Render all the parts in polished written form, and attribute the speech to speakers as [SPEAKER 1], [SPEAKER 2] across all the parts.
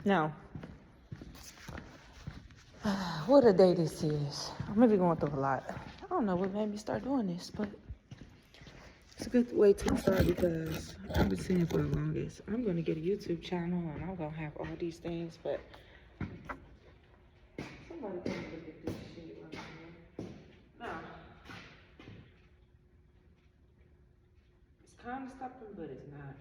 [SPEAKER 1] Now, what a day this is. I'm gonna be going through a lot. I don't know what made me start doing this, but it's a good way to start because I've been saying for the longest, I'm gonna get a YouTube channel and I'm gonna have all these things, but somebody come look at this shit right here. Now, it's kind of stopping, but it's not.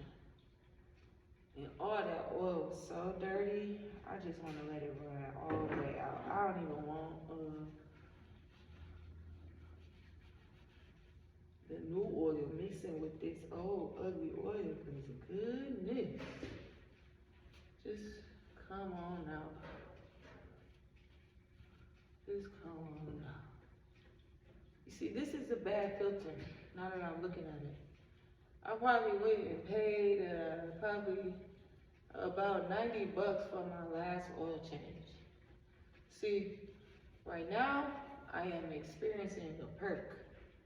[SPEAKER 1] And all that oil was so dirty, I just want to let it run all the way out. I don't even want the new oil mixing with this old ugly oil, because goodness, just come on out. Just come on out. You see, this is a bad filter, now that I'm looking at it. I probably went and paid probably about 90 bucks for my last oil change. See, right now, I am experiencing a perk.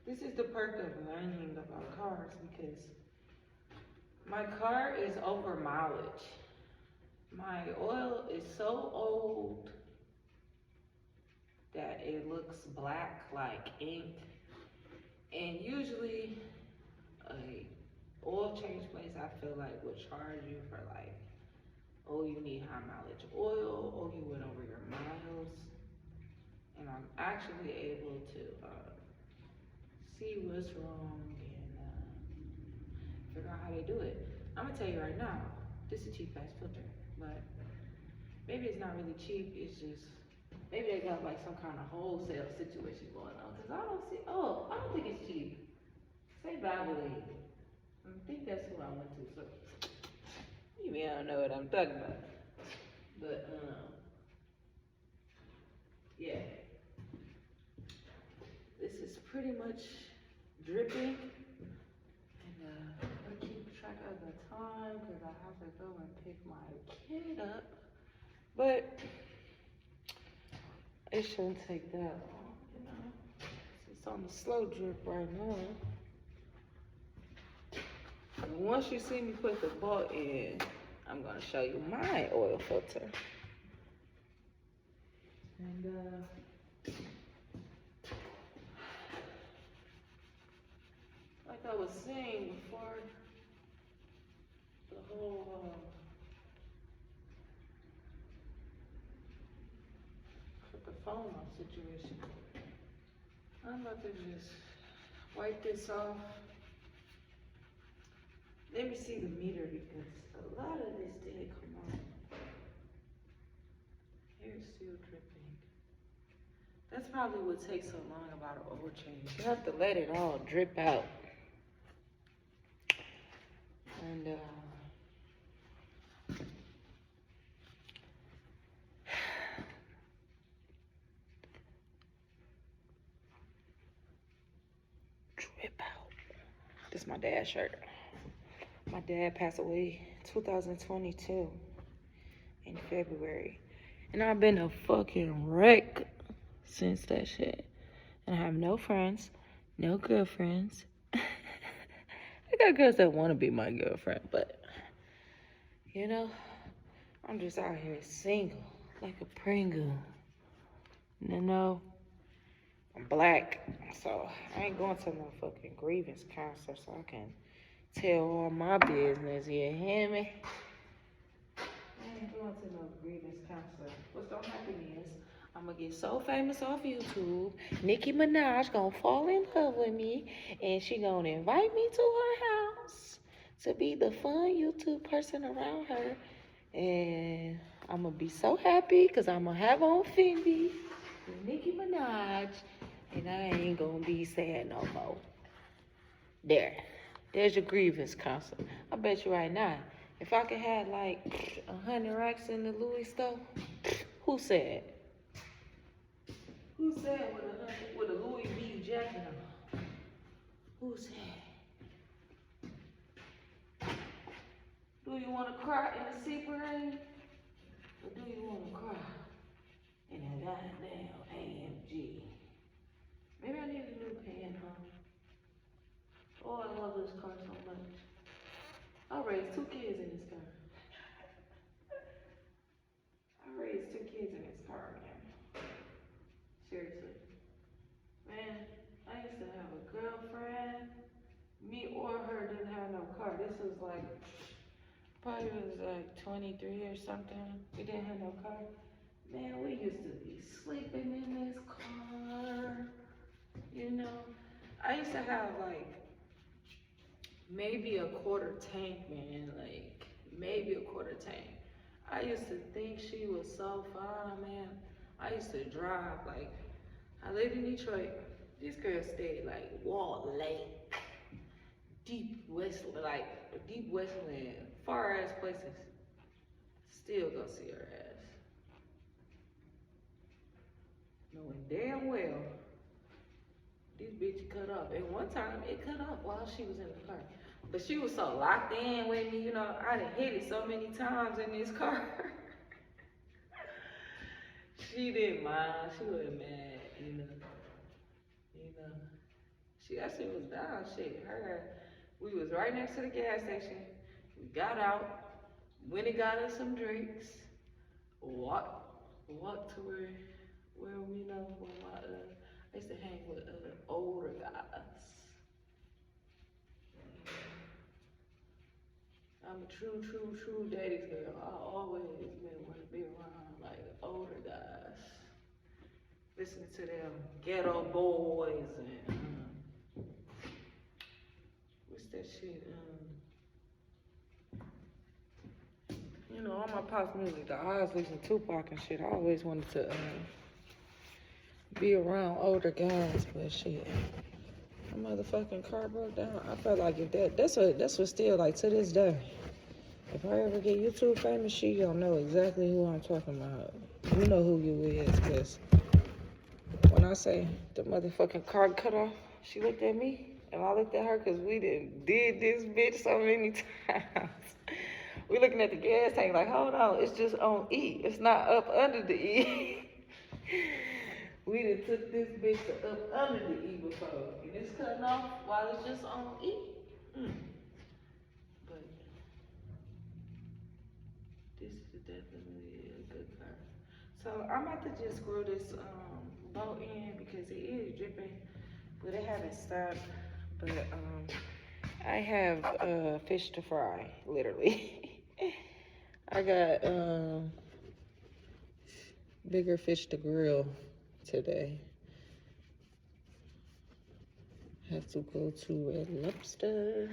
[SPEAKER 1] This is the perk of learning about cars because my car is over mileage. My oil is so old that it looks black like ink. And usually, a oil change place, I feel like, would charge you for like, oh, you need high mileage oil, oh, you went over your miles. And I'm actually able to see what's wrong and figure out how they do it. I'm gonna tell you right now, this is a cheap ass filter, but maybe it's not really cheap, it's just, maybe they got like some kind of wholesale situation going on, cause I don't think it's cheap. Say Valvoline. I think that's who I went to, so maybe I don't know what I'm talking about. But, yeah. This is pretty much dripping. And I keep track of the time because I have to go and pick my kid up. But it shouldn't take that long, you know. It's on the slow drip right now. And once you see me put the bolt in, I'm gonna show you my oil filter. And like I was saying before, the whole put the phone off situation. I'm about to just wipe this off. Let me see the meter because a lot of this did come off. Hair's still dripping. That's probably what takes so long about an oil change. You have to let it all drip out. And drip out. This is my dad's shirt. My dad passed away 2022 in February. And I've been a fucking wreck since that shit. And I have no friends, no girlfriends. I got girls that want to be my girlfriend, but, you know, I'm just out here single, like a Pringle. You know, I'm black, so I ain't going to no fucking grievance counselor so I can tell all my business, you hear me? I ain't going to no grievance counselor. What's gonna happen is, I'm gonna get so famous off YouTube, Nicki Minaj gonna fall in love with me, and she gonna invite me to her house to be the fun YouTube person around her. And I'm gonna be so happy because I'm gonna have on Fendi with Nicki Minaj, and I ain't gonna be sad no more. There's your grievance counselor. I bet you right now, if I could have like 100 racks in the Louis store, who said? Who said with a Louis V jacket on? Who said? Do you want to cry in the secret rain? Or do you want to cry in a goddamn AMG? Maybe I need a new pen, huh? Oh, I love this car so much. I raised 2 kids in this car. have no car. This was like, probably was like 23 or something. We didn't have no car. Man, we used to be sleeping in this car. You know, I used to have like maybe a quarter tank, man. Like maybe a quarter tank. I used to think she was so fine, man. I used to drive like I lived in Detroit. This girl stayed like Wall Lake, Deep Westland, far ass places. Still go see her ass, knowing damn well this bitch cut off. And one time it cut off while she was in the car. But she was so locked in with me, you know, I done hit it so many times in this car. She didn't mind. She wasn't mad, you know. That shit was down. Shit, we was right next to the gas station. We got out, went and got us some drinks, walked to where we know where I used to hang with older guys. I'm a true daddy's girl. I always been want to be around like older guys, listening to them ghetto boys and what's that shit? You know, all my pop music, I always listen to Tupac and shit. I always wanted to be around older guys, but shit, my motherfucking car broke down. I felt like if that's what still, like, to this day, if I ever get YouTube famous, she gonna know exactly who I'm talking about. You know who you is, because when I say the motherfucking car cut off, she looked at me, and I looked at her, because we did this bitch so many times. We looking at the gas tank like, hold on, it's just on E. It's not up under the E. We done took this bitch to up under the E before. And it's cutting off while it's just on E. But this is definitely a good car. So I'm about to just screw this bolt in because it is dripping, but it haven't stopped. But I have fish to fry, literally. I got bigger fish to grill today. Have to go to Red Lobster.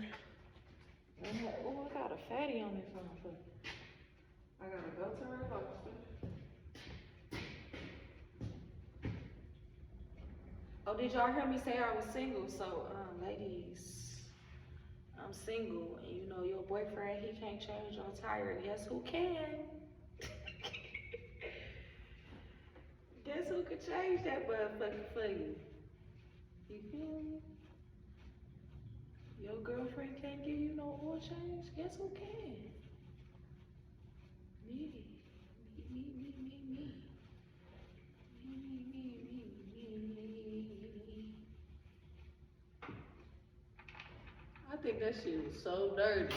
[SPEAKER 1] Oh, I got a fatty on this motherfucker. I gotta go to Red Lobster. Oh, did y'all hear me say I was single? So, ladies, I'm single, and you know your boyfriend, he can't change your tire. Guess who can? Guess who could change that motherfucker for you? You feel me? Your girlfriend can't give you no oil change. Guess who can? Me. I think that shit was so dirty.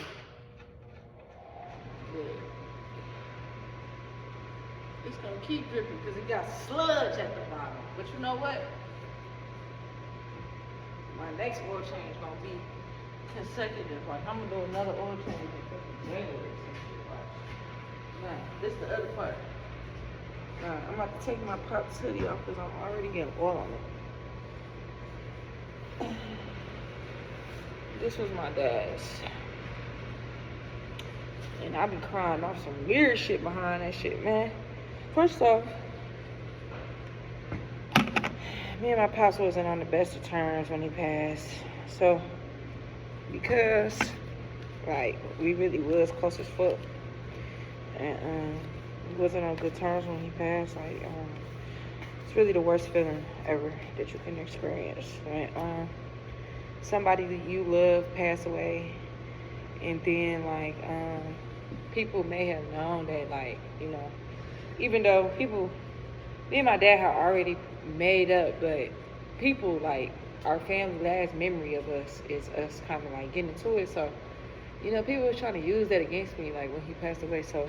[SPEAKER 1] But it's gonna keep dripping because it got sludge at the bottom. But you know what? My next oil change gonna be consecutive. Like I'm gonna do another oil change in January or some shit. Like, nah, this is the other part. Nah, I'm about to take my Pop's hoodie off because I'm already getting oil on it. This was my dad's. And I be crying off some weird shit behind that shit, man. First off, me and my pops wasn't on the best of terms when he passed. So, because, like, we really was close as fuck. And, we wasn't on good terms when he passed. Like, it's really the worst feeling ever that you can experience. When, somebody that you love pass away. And then, like, people may have known that, like, you know, even though me and my dad had already made up, but people, like, our family last memory of us is us kind of, like, getting into it. So, you know, people were trying to use that against me, like, when he passed away. So,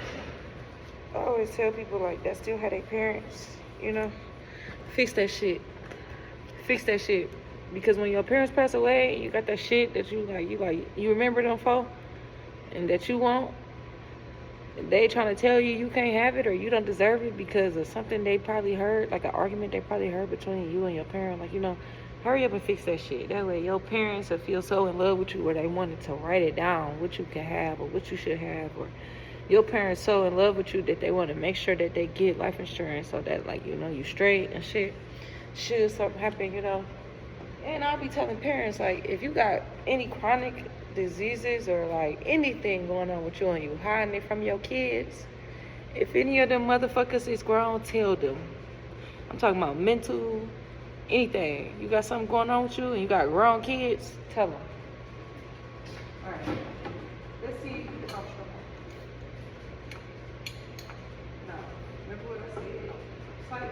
[SPEAKER 1] I always tell people, like, that still had their parents, you know, fix that shit. Fix that shit Because when your parents pass away, you got that shit that you remember them for, and that you want. They trying to tell you can't have it or you don't deserve it because of something they probably heard, like an argument they probably heard between you and your parent. Like, hurry up and fix that shit. That way your parents will feel so in love with you where they wanted to write it down, what you can have or what you should have. Or your parents so in love with you that they want to make sure that they get life insurance so that, like, you straight and shit. Should something happen, And I'll be telling parents, like, if you got any chronic diseases or, like, anything going on with you and you hiding it from your kids, if any of them motherfuckers is grown, tell them. I'm talking about mental, anything. You got something going on with you and you got grown kids, tell them. All right. Let's see if you can talk trouble. No. Remember what I said? Fight.